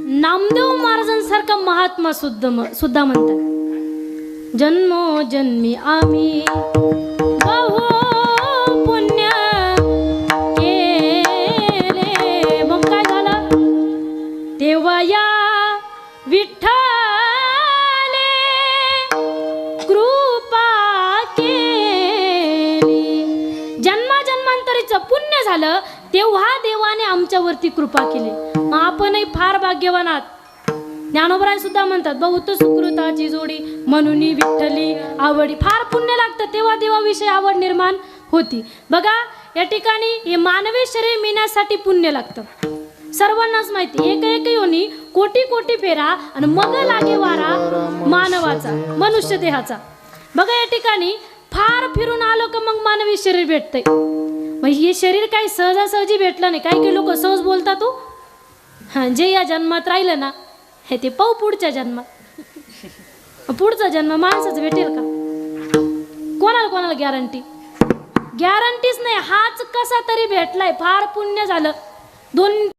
नामदेव महाराजांसारखा महात्मा सुद्धा म्हणतात, जन्मोजन्मी आम्ही बहु पुण्य केले. मग काय झालं? तेव्हा या विठ्ठले कृपा केली. जन्माजन्मांतरीचं पुण्य झालं तेव्हा देवाने आमच्यावरती कृपा केली. मग आपणही फार भाग्यवान आहात. ज्ञानोबराय सुद्धा म्हणतात, बहुत सुकृताची जोडी म्हणून विठ्ठली आवडी. फार पुण्य लागतं तेव्हा देवाविषयी आवड निर्माण होती. बघा या ठिकाणी हे मानवी शरीर मिळण्यासाठी पुण्य लागतं. सर्वांनाच माहिती, एक योनी कोटी कोटी फेरा आणि मग लागे वारा मानवाचा, मनुष्य देहाचा. बघा या ठिकाणी फार फिरून आलो का मग मानवी शरीर भेटतंय. मग हे शरीर काही सहजासहजी भेटलं नाही. काही लोक सहज बोलतात तू जे या जन्मात राहिलं ना हे ते पाहू पुढच्या जन्मात. पुढचा जन्म माणसाचं भेटेल का? कोणाला गॅरंटीच नाही. हाच कसा तरी भेटलाय, फार पुण्य झालं. 2